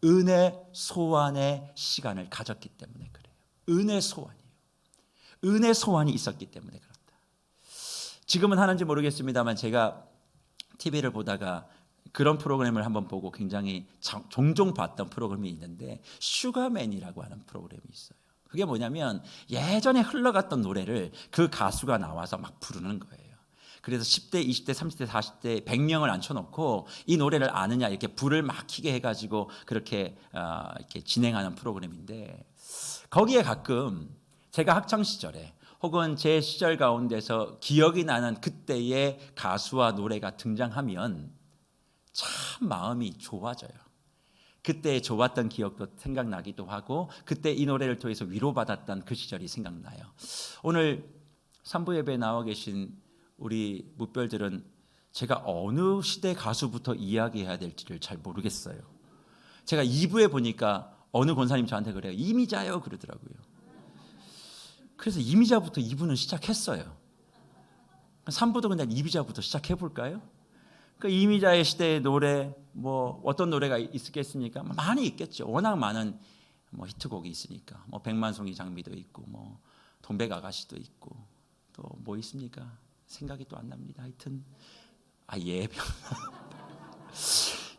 은혜 소환의 시간을 가졌기 때문에 그래요. 은혜 소환이에요. 은혜 소환이 있었기 때문에 그렇다. 지금은 하는지 모르겠습니다만 제가 TV를 보다가 그런 프로그램을 한번 보고 굉장히 종종 봤던 프로그램이 있는데 슈가맨이라고 하는 프로그램이 있어요. 그게 뭐냐면 예전에 흘러갔던 노래를 그 가수가 나와서 막 부르는 거예요. 그래서 10대, 20대, 30대, 40대 100명을 앉혀놓고 이 노래를 아느냐 이렇게 불을 막 켜게 해가지고 그렇게 이렇게 진행하는 프로그램인데 거기에 가끔 제가 학창시절에 혹은 제 시절 가운데서 기억이 나는 그때의 가수와 노래가 등장하면 참 마음이 좋아져요. 그때 좋았던 기억도 생각나기도 하고 그때 이 노래를 통해서 위로받았던 그 시절이 생각나요. 오늘 3부 예배에 나와 계신 우리 묵별들은 제가 어느 시대 가수부터 이야기해야 될지를 잘 모르겠어요. 제가 2부에 보니까 어느 권사님 저한테 그래요. 이미자요 그러더라고요. 그래서 이미자부터 2부는 시작했어요. 3부도 그냥 이미자부터 시작해 볼까요? 그 이미자의 시대의 노래, 뭐 어떤 노래가 있겠습니까? 많이 있겠죠. 워낙 많은 뭐 히트곡이 있으니까. 뭐 백만송이 장미도 있고, 뭐 동백아가씨도 있고, 또 뭐 있습니까? 생각이 또 안 납니다. 하여튼 예병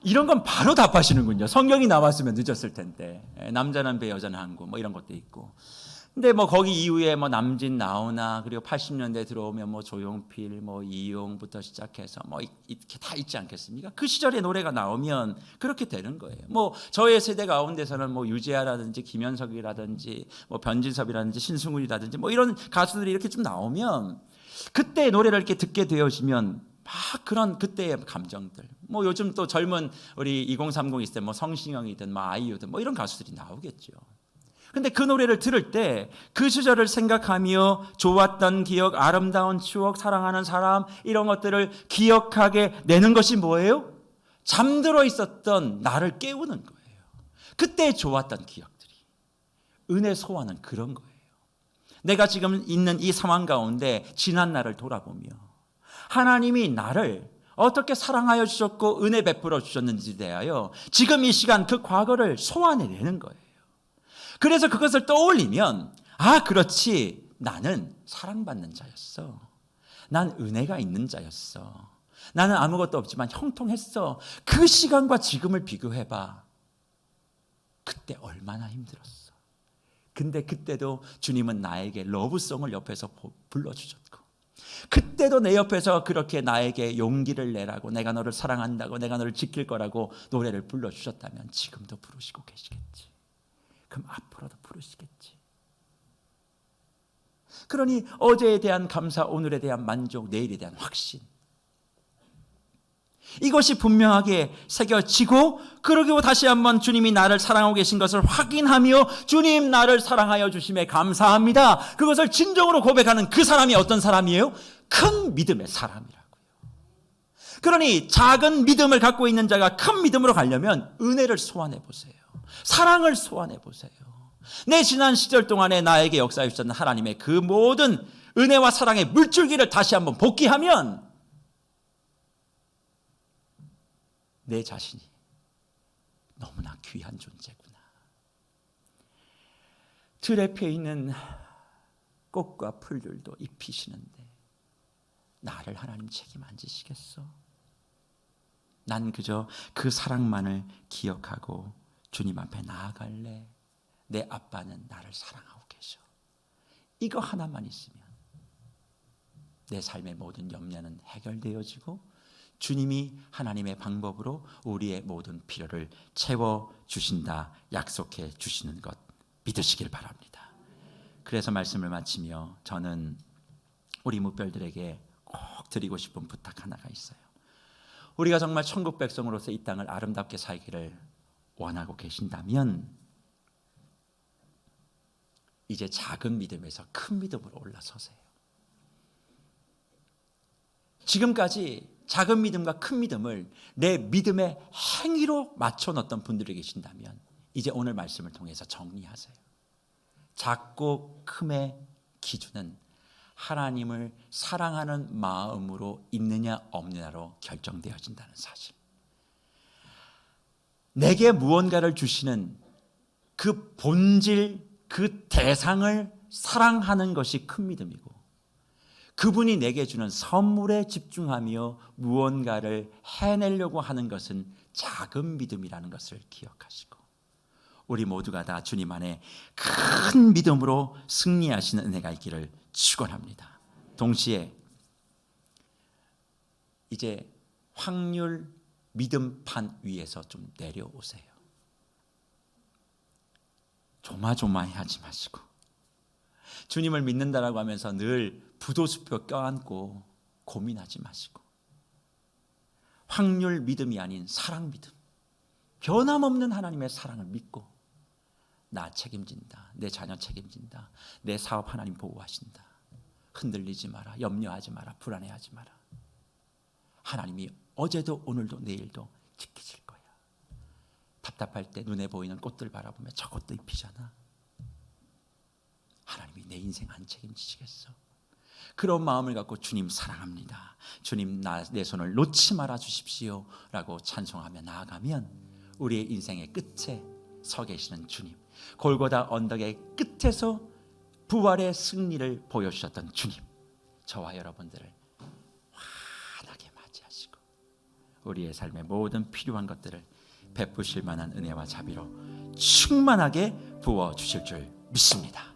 이런 건 바로 답하시는군요. 성경이 나왔으면 늦었을 텐데. 남자는 배, 여자는 항구, 뭐 이런 것도 있고. 근데 뭐 거기 이후에 뭐 남진, 나훈아, 그리고 80년대 들어오면 뭐 조용필, 뭐 이용부터 시작해서 뭐 이렇게 다 있지 않겠습니까? 그 시절의 노래가 나오면 그렇게 되는 거예요. 뭐 저의 세대 가운데서는 뭐 유재하라든지 김현석이라든지 뭐 변진섭이라든지 신승훈이라든지 뭐 이런 가수들이 이렇게 좀 나오면 그때 노래를 이렇게 듣게 되어지면 막 그런 그때의 감정들. 뭐 요즘 또 젊은 우리 2030 있을 때 뭐 성시경이든 뭐 아이유든 뭐 이런 가수들이 나오겠죠. 근데 그 노래를 들을 때 그 시절을 생각하며 좋았던 기억, 아름다운 추억, 사랑하는 사람 이런 것들을 기억하게 내는 것이 뭐예요? 잠들어 있었던 나를 깨우는 거예요. 그때 좋았던 기억들이. 은혜 소원은 그런 거예요. 내가 지금 있는 이 상황 가운데 지난 날을 돌아보며 하나님이 나를 어떻게 사랑하여 주셨고 은혜 베풀어 주셨는지에 대하여 지금 이 시간 그 과거를 소환해내는 거예요. 그래서 그것을 떠올리면 그렇지, 나는 사랑받는 자였어. 난 은혜가 있는 자였어. 나는 아무것도 없지만 형통했어. 그 시간과 지금을 비교해봐. 그때 얼마나 힘들었어. 근데 그때도 주님은 나에게 러브송을 옆에서 불러주셨고, 그때도 내 옆에서 그렇게 나에게 용기를 내라고, 내가 너를 사랑한다고, 내가 너를 지킬 거라고 노래를 불러주셨다면 지금도 부르시고 계시겠지. 그럼 앞으로도 부르시겠지. 그러니 어제에 대한 감사, 오늘에 대한 만족, 내일에 대한 확신, 이것이 분명하게 새겨지고, 그러고 다시 한번 주님이 나를 사랑하고 계신 것을 확인하며 주님 나를 사랑하여 주심에 감사합니다, 그것을 진정으로 고백하는 그 사람이 어떤 사람이에요? 큰 믿음의 사람이라고요. 그러니 작은 믿음을 갖고 있는 자가 큰 믿음으로 가려면 은혜를 소환해 보세요. 사랑을 소환해 보세요. 내 지난 시절 동안에 나에게 역사해 주셨던 하나님의 그 모든 은혜와 사랑의 물줄기를 다시 한번 복기하면 내 자신이 너무나 귀한 존재구나. 들에 펴 있는 꽃과 풀들도 입히시는데 나를 하나님 책임 안 지시겠어? 난 그저 그 사랑만을 기억하고 주님 앞에 나아갈래. 내 아빠는 나를 사랑하고 계셔. 이거 하나만 있으면 내 삶의 모든 염려는 해결되어지고 주님이 하나님의 방법으로 우리의 모든 필요를 채워주신다 약속해 주시는 것 믿으시길 바랍니다. 그래서 말씀을 마치며 저는 우리 묵별들에게 꼭 드리고 싶은 부탁 하나가 있어요. 우리가 정말 천국 백성으로서 이 땅을 아름답게 살기를 원하고 계신다면 이제 작은 믿음에서 큰 믿음으로 올라서세요. 지금까지 작은 믿음과 큰 믿음을 내 믿음의 행위로 맞춰 놓았던 분들이 계신다면 이제 오늘 말씀을 통해서 정리하세요. 작고 큼의 기준은 하나님을 사랑하는 마음으로 있느냐 없느냐로 결정되어진다는 사실. 내게 무언가를 주시는 그 본질, 그 대상을 사랑하는 것이 큰 믿음이고, 그분이 내게 주는 선물에 집중하며 무언가를 해내려고 하는 것은 작은 믿음이라는 것을 기억하시고, 우리 모두가 다 주님 안에 큰 믿음으로 승리하시는 은혜가 있기를 축원합니다. 동시에 이제 확률 믿음판 위에서 좀 내려오세요. 조마조마해하지 마시고 주님을 믿는다라고 하면서 늘 부도수표 껴안고 고민하지 마시고 확률 믿음이 아닌 사랑 믿음, 변함없는 하나님의 사랑을 믿고 나 책임진다, 내 자녀 책임진다, 내 사업 하나님 보호하신다, 흔들리지 마라, 염려하지 마라, 불안해하지 마라, 하나님이 어제도 오늘도 내일도 지키실 거야. 답답할 때 눈에 보이는 꽃들 바라보며 저것도 입히잖아. 하나님이 내 인생 안 책임지시겠어? 그런 마음을 갖고 주님 사랑합니다, 주님 내 손을 놓지 말아 주십시오 라고 찬송하며 나아가면 우리의 인생의 끝에 서 계시는 주님, 골고다 언덕의 끝에서 부활의 승리를 보여주셨던 주님, 저와 여러분들을 환하게 맞이하시고 우리의 삶의 모든 필요한 것들을 베푸실 만한 은혜와 자비로 충만하게 부어주실 줄 믿습니다.